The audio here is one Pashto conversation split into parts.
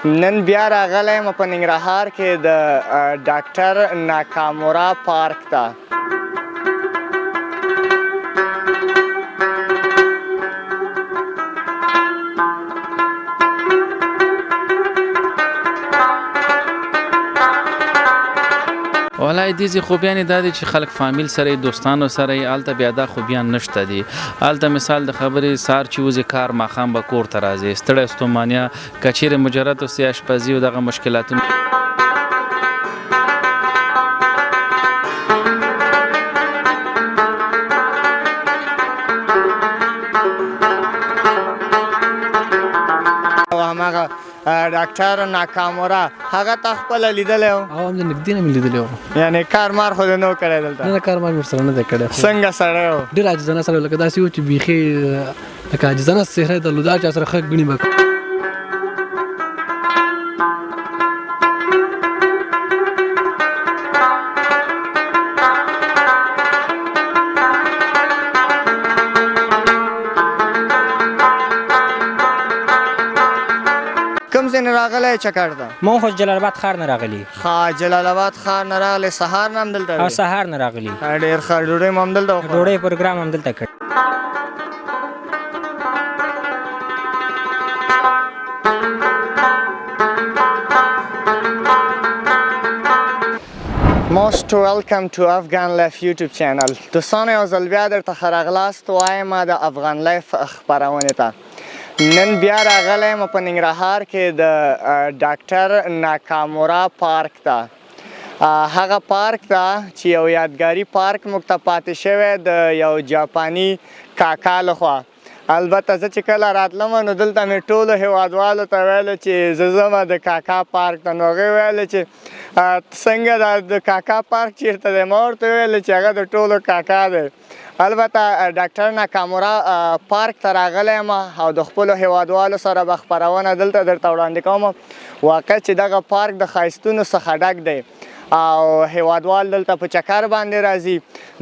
نن بیا راغلی یم په ننګرهار کې د ډاکټر ناکامورا پارک ته. والله دې خوبیان دا دي چې خلک فامیل سره دوستانو سره آلته بیا دا خوبیان نشته دي. آلته مثال د خبرې سار چې وزې کار ماښام به کور ته راځي ستړی ستومانیا کچېرې مجرد اوسې اشپزي او دغه مشکلاتونه هماغه ډاکټر ناکامورا هغه تا خپله لیدلی و؟ او هم د نږدې نه مې لیدلی و. یعنې کار مار خو دې نه و کړی دلته؟ نه کار مار ورسره نه دی کړی. څنګه سړی و؟ ډېر عاجزانه سړی و، لکه داسې و چې بیخي لکه عاجزانه څهره یې درلوده، چا سره ښه ګڼي به. کوم ځای نه راغلی چکر ته؟ مونږ خو جلال آباد ښار نه راغلي. جلال آباد ښار نه راغلی، سهار نه هم دلته او سهار نه راغلي. ډېر ښه. ډوډۍ مو هم دلته وخوړه؟ ډوډۍ پروګرام هم دلته کړ. Most welcome to Afghan Life YouTube channel. دوستانو یو ځل بیا درته ښه راغلاست وایم د افغان لایف خپرونې ته. نن بیا راغلی یم په ننګرهار کې د ډاکټر ناکامورا پارک ته. هغه پارک ته چې یو یادګاري پارک موږ ته پاتې شوی د یو جاپاني کاکا لخوا. البته زه چې کله راتلم نو دلته مې ټولو هیوادوالو ته ویلو چې زه ځم د کاکا پارک ته. نو هغوی ویلې چې څنګه د کاکا پارک چیرته دی؟ ما ورته ویلې چې هغه د ټولو کاکا دی. البته ډاکټر ناکامورا پارک ته راغلی یم او د خپلو هیوادوالو سره به خپرونه دلته درته وړاندې کوم. واقع چې دغه پارک د ښایستونو څخه ډک دی او هیوادوال دلته په چکر باندې راځي.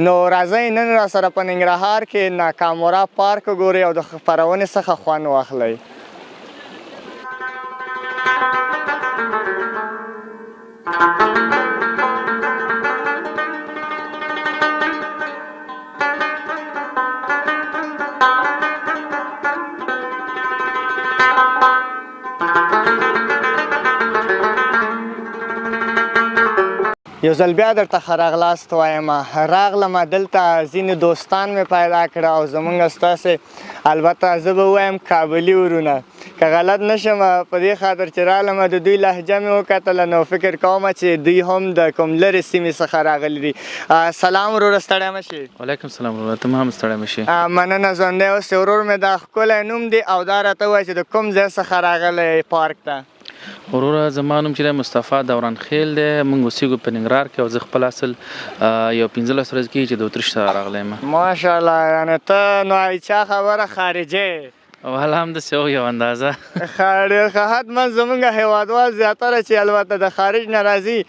نو راځئ نن را سره په ننګرهار کې ناکامورا پارک وګورئ او د خپرونې څخه خوند واخلئ. یو ځل بیا درته ښه راغلاست وایم. راغلم دلته ځینې دوستان مې پیدا کړه او زموږ ستاسې البته زه به ووایم کابلي ورونه که غلط نشم په دې خاطر چې رالم د دوی لهجه مې وکتله نو فکر کوم چې دوی هم د کوم لرې سیمې څخه راغلي دي. سلام وروره، ستړی مه شې. وعلیکم السلام وروره، ته هم ستړی مه شې. مننه. ژوندی اوسې. ورور مې دا ښکلی نوم دی او دا راته ووایه چې د کوم ځای څخه راغلی پارک ته؟ وروره زما نوم چې دی مصطفی دوران خیل دی. موږ اوسېږو په ننګرهار کې او زه خپل اصل یو 15 ورځې کېږي چې د اتریش ته راغلی یم. ماشاءالله. یعنې ته نو چا خبره خارجي؟ والله همداسې و یو اندازه. ډېر ښه. حتما زموږ هیوادوال زیاتره چې البته د خارج نه راځي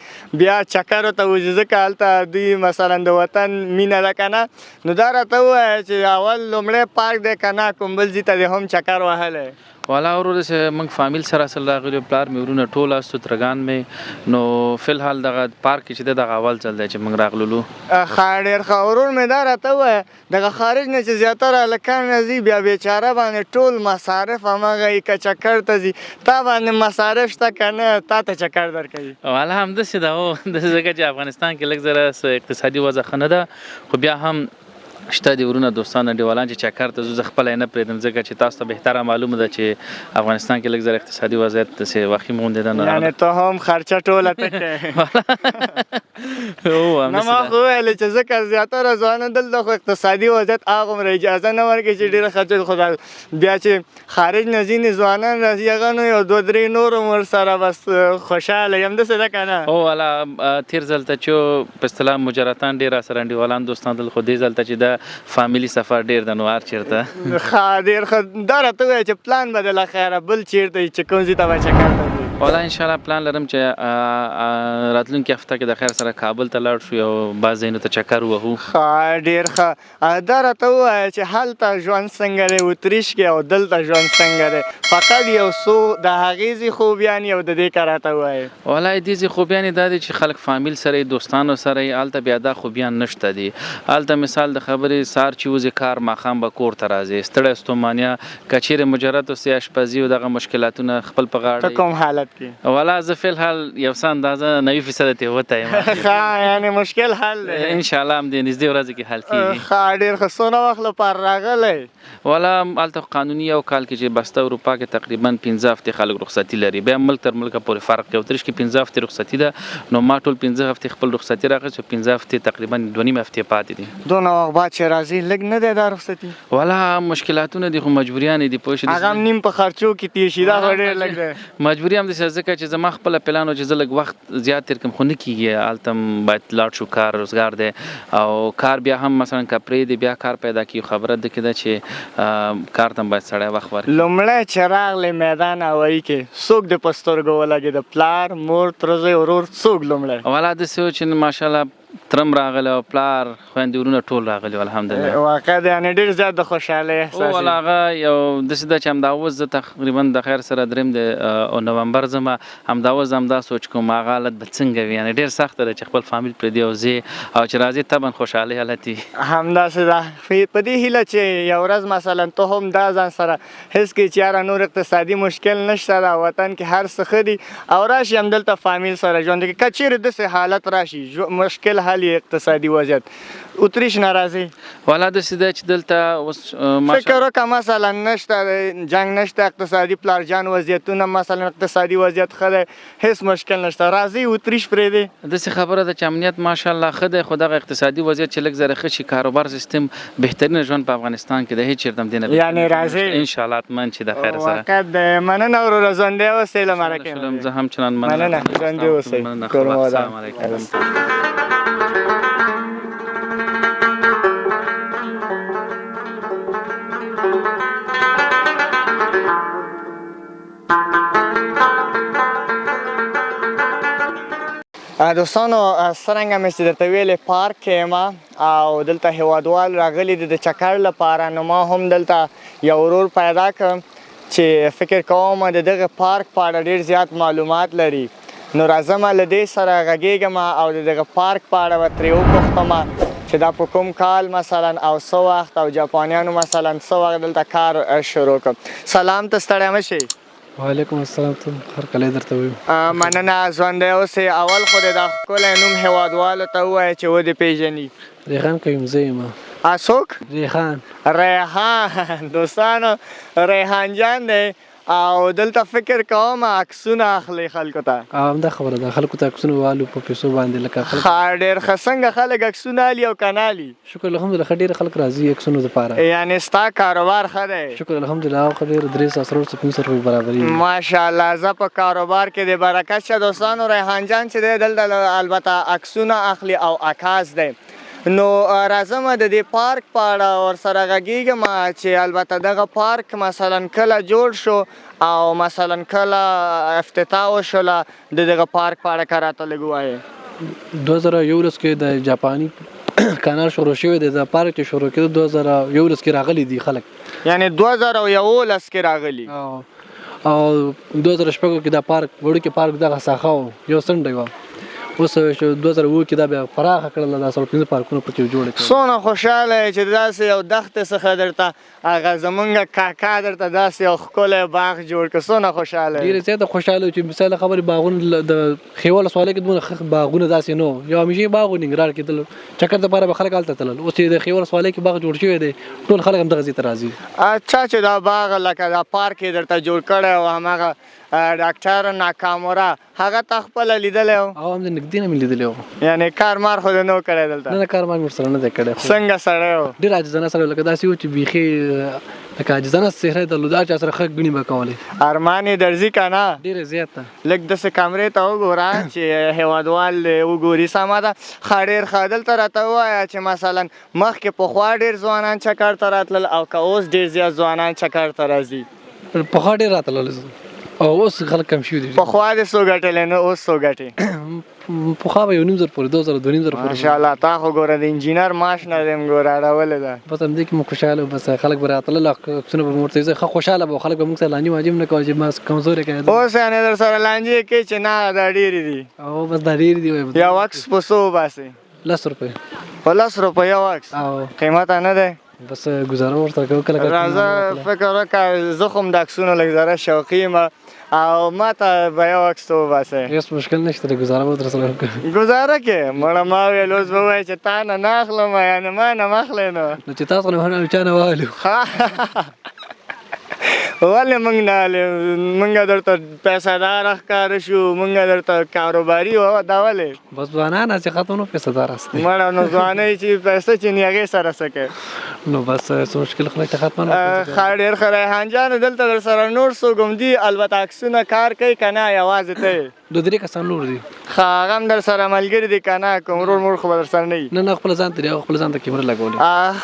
بیا چکرو ته وځي ځکه هلته دوی مثلا د وطن مینه ده که نه. نو دا راته ووایه چې اول لومړی پارک دی که نه کوم بل ځای ته دې هم چکر وهلی؟ والا ورور چې موږ فامیل سره اصل راغلي پلار مې ورونه ټول استو ترګان مې نو فلحال دغه پارک چې دی دغه اول ځل دی چې موږ راغللو. ښه. ډېر ښه. ورور مې دا راته ووایه دغه خارج نه چې زیاتره هلکان راځي بیا بیچاره باندې ټول مصارف هماغه یي که چکر ته ځي. تا باندې مصارف شته که نه تا ته چکر درکوي؟ والا همداسې ده هو. ځکه چې افغانستان کې لږ زره اقتصادي وضع ښه نه ده خو بیا هم شته دي ورونه دوستان انډیوالان چې چکر ته ځو. زه خپله یې نه پرېږدم ځکه چې تاسو ته بهتره معلومه ده چې افغانستان کې لږ زره اقتصادي وضعیت داسې وخیم غوندې ده. یعنې ته هم خرچه ټوله ته کوې؟ نه ما خو وویلې چې ځکه زیاتره ځوانان دلته خو اقتصادي وضعیت هغومره اجازه نه ورکوي چې ډېره خرچه. خو بیا چې خارج نه ځینې ځوانان راځي هغه نو یو 2-3 نور هم ورسره بس خوشحاله یم. همداسې ده که نه؟ هو والا تېر ځل ته چې په اصطلاح مجرتان ډېر راسره انډیوالان دوستان دل خو دې ځل ته چې د فامیلي سفر ډېر د نو هر چېرته. ښه. ډېر ښه. دا راته ووایه چې پلان به د له خیره بل چېرته چې کوم ځای ته به چکر ته ځې؟ والا ان شاء الله پلان لرم چې راتلونکي هفته کې د خیر سره کابل ته لاړ شو یو بعض ځایونو ته چکر ووهو. ښه ډېر ښه. دا راته ووایه چې هلته ژوند څنګه دی اتریش کې او دلته ژوند څنګه دی؟ فقط یو څو د هغې ځي خوبیان او د دې که راته ووایې. والا دې ځي خوبیان یې دا دي چې خلک فامیل سره یې دوستانو سره یې هلته بیا دا خوبیان نشته دي. هلته مثال د خبرې سهار چې وځې کار ماښام به کور ته راځې ستړی ستومانیا که چیرې مجرد اوسې اشپزي او دغه مشکلاتونه خپل په غاړه. ته کوم حالت کې؟ والا زه فی الحال یو څه اندازه 90% ترې وتی یم. ښه یعنې مشکل حل دی. انشاءالله هم دې نږدې ورځې کې حل کېږي. ښه ډېر ښه. څونه وخت لپاره راغلی؟ والا هلته قانوني یو کال کې چې بسته اروپا کې تقریبا 15 هفتې خلک رخصتي لري. بیا ملک تر ملکه پورې فرق کوي. اتریش کې 15 هفتې رخصتي ده نو ما ټول 15 هفتې خپل رخصتي راغی 15 هفتې تقریبا 2.5 هفتې پاتې دي. دونه وخت بعد چې راځي لږ نه دی دا رخصتي؟ والا مشکلاتونه دي خو مجبوریانې دي پوه شې. هغه هم نیم په خرچو کې تېر شي دا خو ډېر لږ دی. مجبوري هم داسې ځکه چې زما خپله پلان و چې زه لږ وخت زیات تېر کړم خو نه کېږي. هلته هم باید لاړ شو کار روزګار دی او کار بیا هم مثلا که پرېږدې بیا کار پیدا کړي. خبره ده کې ده چې کار ته هم باید سړی وخت ورکړي. لومړی چې راغلی میدان هوایي کې څوک د په سترګو ولګېده؟ پلار مور تره زوی ورور څوک لومړی؟ والا داسې و چې ماشاءالله ترم راغلی او پلار خویندې ورونه ټول راغلي الحمدلله. واقع دی یعنې ډېر زیات د خوشحالۍ احساس. والا هغه یو داسې ده چې همدا اوس زه تقریبا د خیر سره درېیم د نومبر ځمه همدا اوس همدا سوچ کوم هغه حالت به څنګه وي. یعنې ډېر سخته ده چې خپل فامیل پرېږدي او ځې او چې راځې طبعا خوشحالۍ حالت وي. همداسې ده. په دې هیله چې یو ورځ مثلا ته هم دا ځان سره حس کړي چې یاره نور اقتصادي مشکل نشته ده وطن کې هر څه ښه دي او راشي همدلته فامیل سره ژوند وکړي. که چیرې داسې حالت راشي مشکل حل یې اقتصادي وضعیت اتریش نه راځي؟ والا داسې ده چې دلته اوس فکر وکړه مثلا نشته جنګ نشته اقتصادي پلارجان وضعیتونه مثلا اقتصادي وضعیت ښه دی هېڅ مشکل نشته راځي اتریش پرېږدي. داسې خبره ده چې امنیت ماشاءالله ښه دی خو دغه اقتصادي وضعیت چې لږ زره ښه شي کاروبار سیستم بهترینه ژوند په افغانستان کې د هېڅ چېرته هم دی نه. یعنې راځي انشاءالله حتما چې د خیر سره. واقعیت دی. مننه وروره ژوندی اوسئ له مرکې. زه هم چنان مننه ژوندي اوسئ. السلام علیکم. دوستانو څرنګه مې چې درته ویلې پارک کې یم او دلته هیوادوال راغلي دي د چکر لپاره نو ما هم دلته یو ورور پیدا کړم چې فکر کوم د دغه پارک په اړه ډېر زیات معلومات لري نو راځم له دې سره غږېږم او د دغه پارک په اړه به ترې وپوښتم چې دا په کوم کال مثلا او څه وخت او جاپانیانو مثلا څه وخت دلته کار شروع کړ. سلام ته ستړی مه شئ. وعلیکم السلام. ته هر کله درته وایم. مننه ژوندی اوسئ. اول خو د دا ښکلی نوم هیوادوالو ته ووایه چې ودې پېژني. ریحان کوم زه یم. څوک؟ ریحان. ریحان. دوستانو ریحان جان دی او دلته فکر کوم عکسونه اخلي خلکو ته. همدا خبره ده خلکو ته عکسونه والو په پیسو باندې لکه خلک. ډېر ښه. څنګه خلک عکسونه الي او که نه الي؟ شکر الحمدلله ښه ډېر خلک راځي عکسونو دپاره. یعنې ستا کاروبار ښه دی؟ شکر الحمدلله ښه ډېر 300 روپۍ برابرېږي. ماشاءالله. زه په کاروبار کې د برکت شه. دوستانو ریحان جان چې دی دلته البته عکسونه اخلي او عکاس دی نو راځم د دې پارک په اړه ورسره غږېږم چې البته دغه پارک مثلا کله جوړ شو او مثلا کله افتتاح وشوله د دغه پارک په اړه که راته لږ ووایې. 2011 کې د جاپاني کانال شروع شوی دی. د پارک چې شروع کېده 2011 کې راغلي دي خلک. یعنې 2011 کې راغلي او 2014 کې دا پارک وړوکی پارک دغه ساخه و یو څنډه وه. اوس 2009 کې دا بیا پراخه کړله دا 15 پارکونه پکې جوړ کړل. څونه خوشحاله یې چې داسې یو دښتې څخه درته هغه زمونږ کاکا درته داسې یو ښکلی باغ جوړ کړ. څونه خوشحاله یې؟ ډېرې زیاته خوشحاله چې مثال خبرې باغونه د خیوه ولسوالۍ کې دومره ښه باغونه داسې نه وو. یو همیشې باغ و ننګرهار کې تلل چکر دپاره به خلک هلته تلل. اوس چې د خیوه ولسوالۍ کې باغ جوړ شوی دی ټول خلک همدغه ځای ته راځي. اچھا چې دا باغ لکه دا پارک یې درته جوړ کړی او هماغه ډاکټر ناکامورا هغه تا خپله لیدلی و؟ او هم د نږدې نه مې لیدلی و. یعنې کارمار خو دې نه و کړی دلته؟ نه کارمار مې ورسره نه دی کړی. څنګه سړی و؟ ډېر عاجزانه سړی و لکه داسې و چې بیخي لکه عاجزانه څهره یې درلوده هر چا سره ښه ګڼې به کولې. ارمان یې درځي که نه؟ ډېره زیاته. لږ داسې کمرې ته وګوره چې هیوادوال وګوري. سمه ده. ښه ډېر ښه. دلته راته ووایه چې مثلا مخکې پخوا ډېر ځوانان چکر ته راتلل او که اوس ډېر زیات ځوانان چکر ته راځي؟ پخوا ډېر راتلل. او اوس خلک کم شوي دي پخوا دې څو ګټلې نو اوس څو ګټې پخوا به 1.5 زره پورې 2 زره 2.5 زره پورې ماشاءالله تا خو ګوره د انجینر معاش نه دې م ګوره اړولې ده بس همدې کې مو خوشحاله بس خلک به راتلل عکسونه به مو ورته ایښودل. ښه خوشحاله به وو. خلک به موږ سره لانجې وانجې هم نه کول چې بس کمزوري کوي اوس یعنې در سره لانجې کوي چې نه دا ډېرې دي او بس دا ډېر دي یو عکس په څو وباسئ 10 روپۍ په 10 روپۍ یو عکس او قیمته نه دی بس ګزاره ورسره کوو کله کله راځه فکر وکړه زه خو هم د عکسونو لږ ذره شوقي یم او ما ته به یو عکس وباسئ هېڅ مشکل نشته دی ګزاره به درسره وکړو ګزاره کې مړه ما ویل اوس به ووایې چې تا نه نه اخلم یعنې ما نه م اخلې نو نو چې تاسو نه هم چا نه واهلو ولې موږ نه موږ درته پیسه دار ښکاره شو موږ درته کاروباري وه دا ولې بس ځوانان چې ختم نو پیسه دار هستي مړه نو ځوانۍ چې پیسه چې نې هغې سره څه کوي نو بس څه مشکل خو نشته ختمه نو ښه ډېر ښه ریحان جانه دلته در سره نور څوک هم دي البته عکسونه کار کوي که نه یوازې ته یې 2-3 کسان نور دي ښه هغه هم در سره ملګري دي که نه کوم ورور مور خو به در سره نه وي نه خپل ځان ته دی خپل ځان ته کیمره لګولې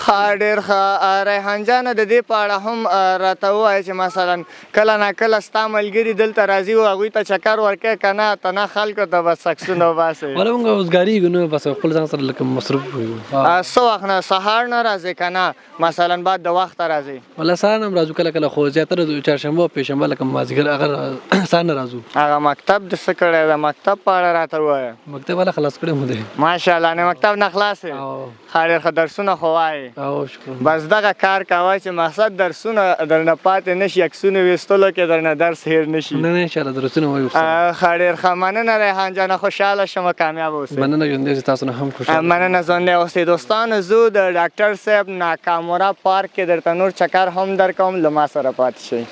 ښه ډېر ښه ریحان جانه د دې په اړه هم راته ووایه چې مثلا کله نه کله ستا ملګري دلته راځي او هغوی ته چکر ورکوې که نه ته نه خلکو ته بس عکسونه وباسئ ولا موږ اوسګارېږو نو بس خپل ځان سره لکه مصروف یو څه وخت نه سهار نه راځئ که نه مثلا بعد د وخته راځئ ولا سهار هم راځو کله کله خو زیاتره چهارشنبه او پنجشنبه لکه مازدیګر هغه سهار نه راځو هغه مکتب د څه کړی ده مکتب په اړه راته ووایه مکتب والا خلاص کړی مو دی ماشاءالله نه مکتب نه خلاص یې او ښه ډېر ښه درسونه خو وایې او شکر بس دغه کار کوه چې مقصد درسونه درنه پاتې نه شي عکسونه ویستلو کې درنه درس هیر نه شي نه انشاءالله درسونه وایو ښه ډېر ښه مننه ریحان جانه خوشحاله شم کامیاب اوسئ مننه ژوندی اوسئ تاسو نه هم خوشحاله مننه ژوندی اوسئ دوستانو زه د ډاکټر صاحب ناکامورا پارک کې درته نور چکر هم درکوم له ما سره پاتې شئ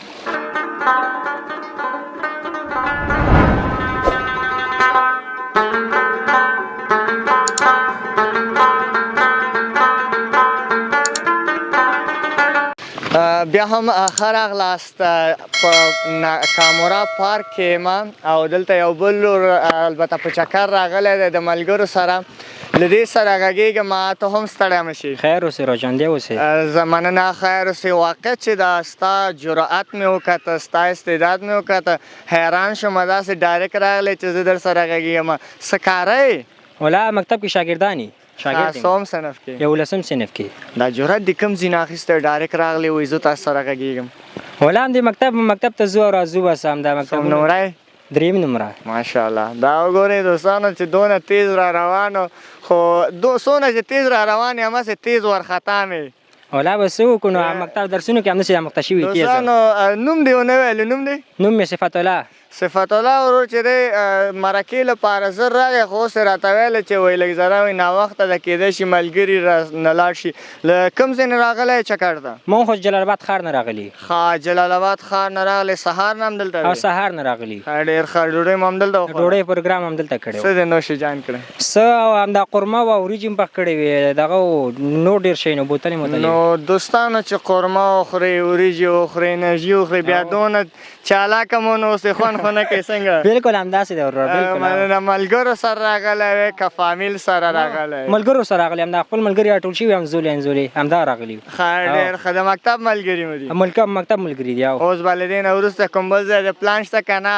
بیا هم ښه راغلاست په ناکامورا پارک کې ما او دلته یو بل البته په چکر راغلی دی د ملګرو سره له دې سره غږېږم ته هم ستړی مه شي خیر اوسې راجاندې اوسې زه مننه خیر اوسې واقع چې دا ستا جرأت مې وکته ستا استعداد مې وکته حیران شوم داسې ډایرکټ راغلی چې زه در سره غږېږم څه کاره یې ولا مکتب کې شاګردانی شاګرد څوم صنف کې 11 صنف کې دا جرأت د کوم ځای نه اخیستی ډایرکټ راغلی وایي زه تاسو سره غږېږم ولا هم د مکتب ته ځو او راځو بس همدا کوم مکتب نمره دریم نمره ماشاءالله دا وګورئ دوستانو چې دونه تیز را روانو خو څونه چې تیز را روان یم هسې تیز ورخطا مې ولا به څه وکړو نو مکتب درسونو کې همداسې مخته شوي تیزه دوستانو نوم دې ونه ویلو نوم دې نوم مې صفت الله صفت الله ورور چې دی مرکې لپاره زر راغی خو اوس یې راته ویله چې وایي لږ ذره وایي ناوخته ده کیدای شي ملګري نه لاړ شي له کوم ځای نه راغلی چکر ته مونږ خو جلال آباد ښار نه راغلي ښه جلال آباد ښار نه راغلی سهار نه هم دلته او دی سهار نه راغلي ډېر ښه ډوډۍ مو هم دلته وخوړه ډوډۍ پروګرام هم دلته کړی څه دې نوش جان کړی څه همدا قورمه او وریجې هم پخ کړې وې دغه نور ډېر شی نو بوتلې موتلې نو دوستانو چې قورمه وخورئ وریجې وخورئ انرژي وخورئ بیا دونه چالاکه مو نو اوسئ خوند خو نه کوي څنګه بالکل همداسې دی ورور بالکل مننه ملګرو سره راغلی وې که فامیل سره راغلی ملګرو سره راغلي همدا خپل ملګري راټول شوي هم زولې انزولې همدا راغلي ښه ډېر ښه د مکتب ملګري مو دي مکتب ملګري دي او اوس به له دې نه وروسته کوم بل ځای د پلان شته که نه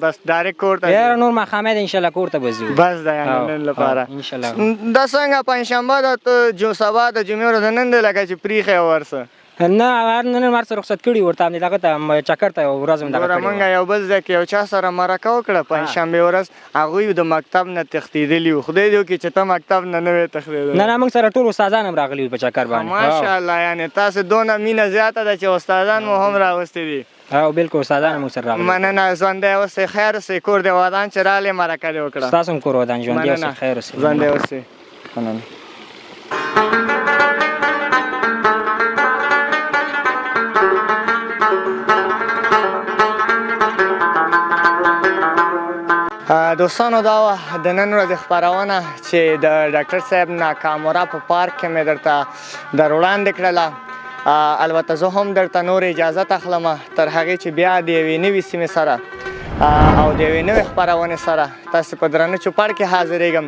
بس ډایرکټ کور ته یاره نور ماښامې ده انشاءالله کور ته به ځو بس ده یعنې نن لپاره انشاءالله دا څنګه پنجشنبه ده ته سبا د جمعې ورځ نن دی لکه چې پریښی ورسه نه نن مار سره رخصت کړي ورته همدې دغه ته چکر ته ورځ هم دغه ګوره کړې مونږ یو بل ځای کې یو چا سره مرکه وکړه پنجشنبې ورځ هغوی د مکتب نه تښتېدلي وو خدای دې وکړي چې ته مکتب نه نه وې تښتېدلی نه موږ سره ټول استادان هم راغلي وو په چکر باندې ماشاءالله یعنې تاسې دونه مینه زیاته ده چې استادان مو هم راوستي دي او بالکل استادان هم موږ سره راغلي مننه ژوندی اوسئ خیر اوسئ کور دې ودان چې راغلې مرکه دې وکړه ستاسو هم کور ودان ژوندي اوسئ خیر اوسئ ژوندی اوسئ مننه دوستانو دا وه د نن ورځې خپرونه چې د ډاکټر صاحب ناکامورا په پارک کې مې درته در وړاندې کړله البته زه هم درته نور اجازت اخلم تر هغې چې بیا د یوې نوې سیمې سره او د یوې نوې خپرونې سره تاسې په درانه چوپړ کې حاضرېږم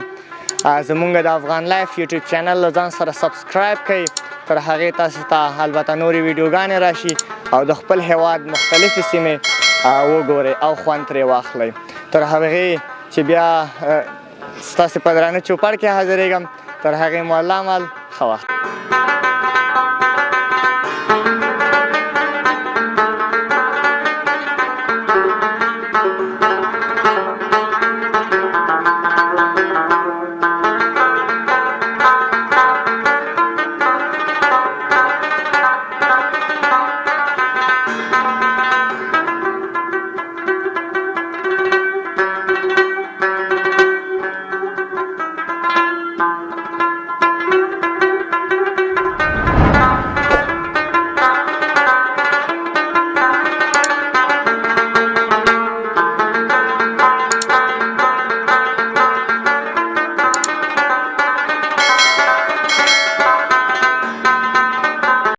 زمونږ د افغان لایف یوټیوب چینل له ځان سره سبسکرایب کړئ تر هغې تاسې ته البته نورې ویډیوګانې راشي او د خپل هیواد مختلفې سیمې وګورئ او خوند ترې واخلئ. تر هغې چې بیا ستاسې په درانه چوپړ کې حاضرېږم، تر هغې مو الله مال ښه وخت.